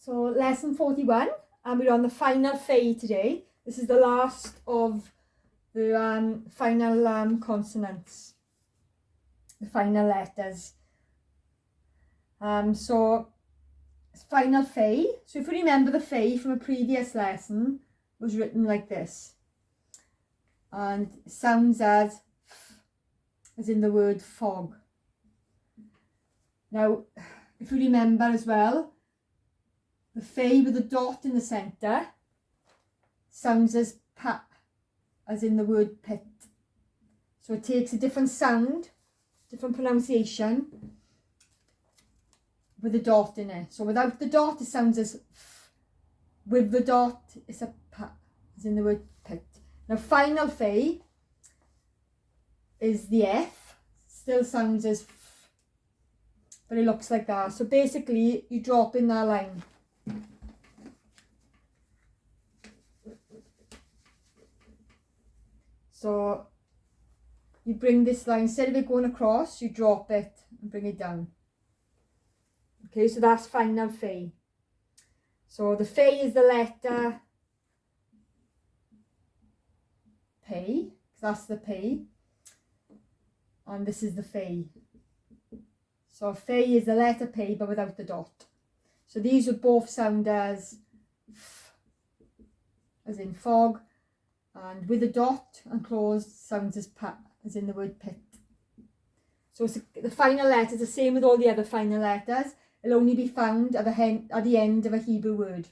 So lesson 41, and we're on the final-fey today. This is the last of the final consonants, the final letters. So it's final-fey. So if you remember, the fey from a previous lesson was written like this, and it sounds as in the word fog. Now, if you remember as well, the fey with a dot in the centre sounds as pa, as in the word pit. So it takes a different sound, different pronunciation with a dot in it. So without the dot, it sounds as f. With the dot, it's a pa, as in the word pit. Now, final-fey is the f, still sounds as f, but it looks like that. So basically, you drop in that line. So you bring this line, instead of it going across, you drop it and bring it down. Okay, so that's final-fey. So the fey is the letter pay, because that's the pay, and this is the fey. So fey is the letter pay but without the dot. So these would both sound as f, as in fog, and with a dot and closed sounds as pa, as in the word pit. So the final letter is the same with all the other final letters. It'll only be found at the end of a Hebrew word.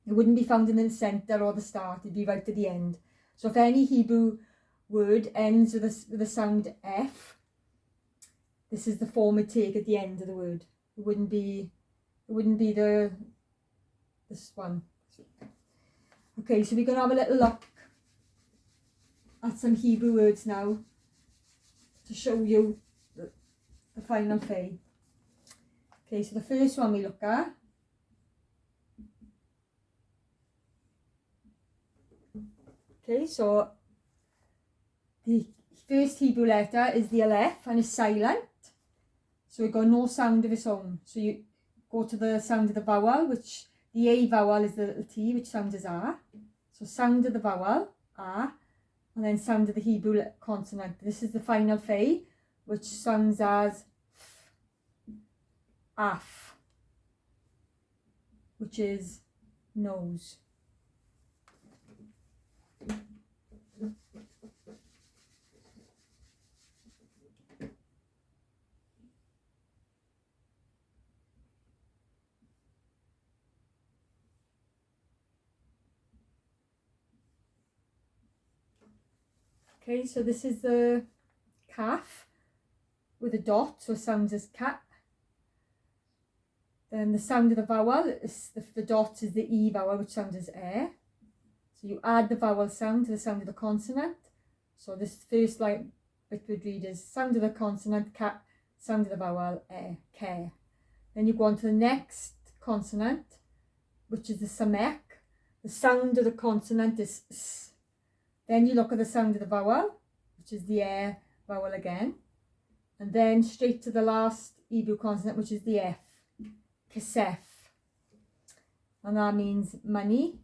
It wouldn't be found in the centre or the start, it'd be right at the end. So if any Hebrew word ends with the sound F, this is the form it take at the end of the word. It wouldn't be this one. Okay, so we're going to have a little look at some Hebrew words now to show you the final-fey. Okay, so the first one we look at so the first Hebrew letter is the aleph and it's silent. So we've got no sound of its own. So you go to the sound of the vowel, which the A vowel is the little T, which sounds as R. So sound of the vowel, R, and then sound of the Hebrew consonant. This is the final-fey, which sounds as af, which is nose. Okay, so this is the kahf with a dot, so it sounds as cat. Then the sound of the vowel, is the dot is the E vowel, which sounds as air. So you add the vowel sound to the sound of the consonant. So this first line it would read as sound of the consonant, cat, sound of the vowel, air, care. Then you go on to the next consonant, which is the samech. The sound of the consonant is s. Then you look at the sound of the vowel, which is the air vowel again. And then straight to the last Hebrew consonant, which is the F, khohf. And that means money.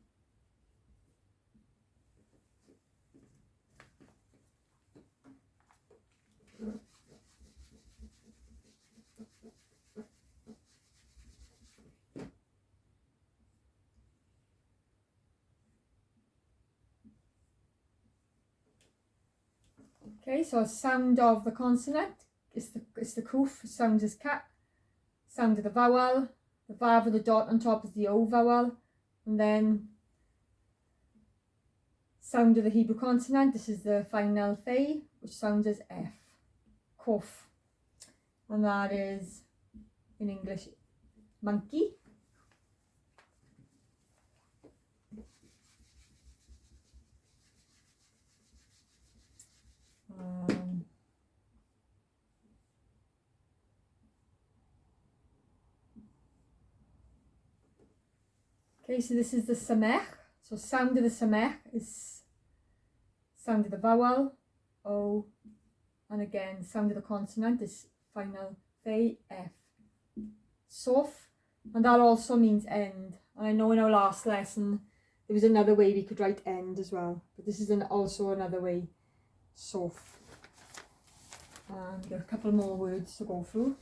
Okay, so sound of the consonant is the kohf, sounds as cat. Sound of the vowel, the vav with the dot on top is the O vowel, and then sound of the Hebrew consonant, this is the final-fey, which sounds as F, kohf, and that is in English monkey. Okay, so this is the samech. So sound of the samech is sound of the vowel, O, and again sound of the consonant is final-fey, F. Sohf, and that also means end. And I know in our last lesson there was another way we could write end as well, but this is also another way, sohf. And there are a couple more words to go through.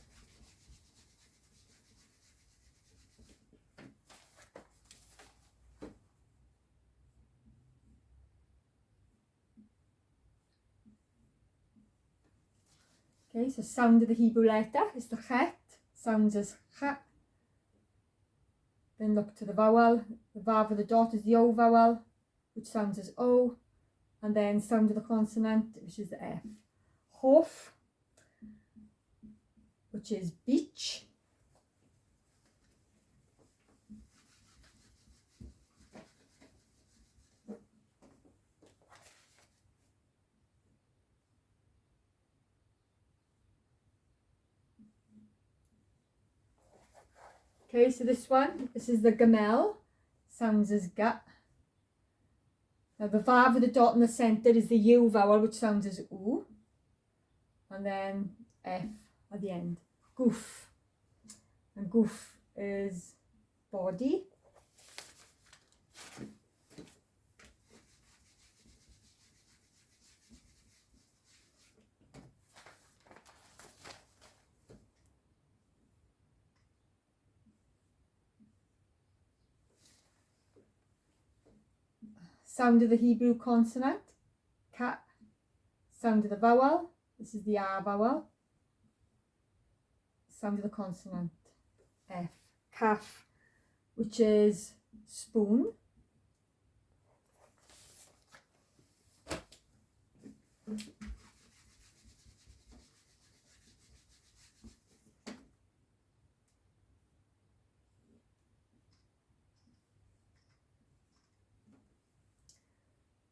Okay, so sound of the Hebrew letter is the chet, sounds as kha. Then look to the vowel. The vav with the dot is the O vowel, which sounds as O. And then sound of the consonant, which is the F. Khohf, which is beach. Okay, so this is the gamel, sounds as ga. Now the vav with the dot in the centre is the U vowel, which sounds as U. And then F at the end. Goof. And goof is body. Sound of the Hebrew consonant, ka. Sound of the vowel, this is the R vowel. Sound of the consonant, F. Kahf, which is spoon.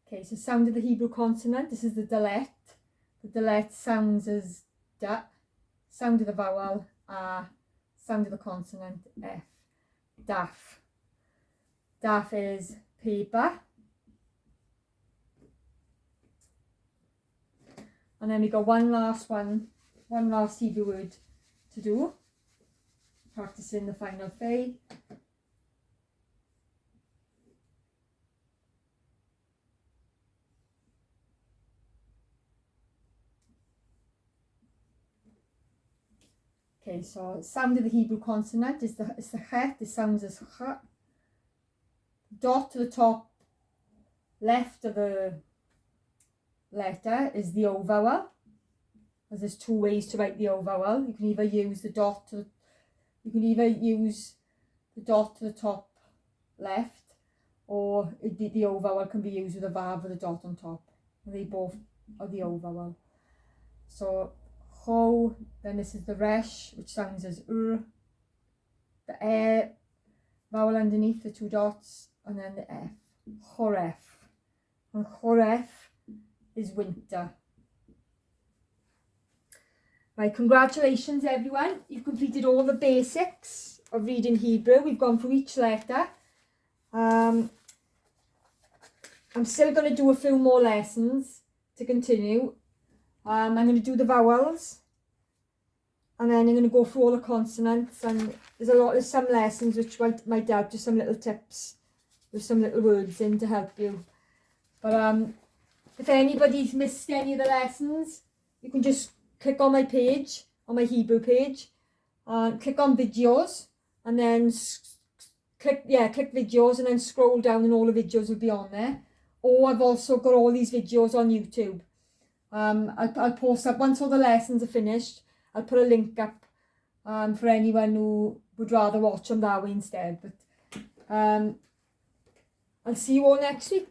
Okay, so sound of the Hebrew consonant, this is the dalet. The dalet sounds as da. Sound of the vowel, A. Sound of the consonant, F. Dahf. Dahf is paper. And then we got one last Hebrew word to do. Practicing the Final-fey. Okay, so sound of the Hebrew consonant is the chet. It sounds as kha. Dot to the top left of the letter is the O vowel. As there's two ways to write the O vowel. You can either use the dot to the top left, or the O vowel can be used with a vav with a dot on top. And they both are the O vowel. So kho, then this is the resh, which sounds as the air vowel underneath the two dots, and then the F. Kho'rehf. And kho'rehf is winter. Right, congratulations everyone. You've completed all the basics of reading Hebrew. We've gone through each letter. I'm still going to do a few more lessons to continue. I'm going to do the vowels, and then I'm going to go through all the consonants, and there's some lessons which might help, just some little tips with some little words in to help you. But if anybody's missed any of the lessons, you can just click on my page, on my Hebrew page, click on videos, and then click videos, and then scroll down and all the videos will be on there. Or I've also got all these videos on YouTube. I'll post up, once all the lessons are finished, I'll put a link up for anyone who would rather watch them that way instead. But I'll see you all next week.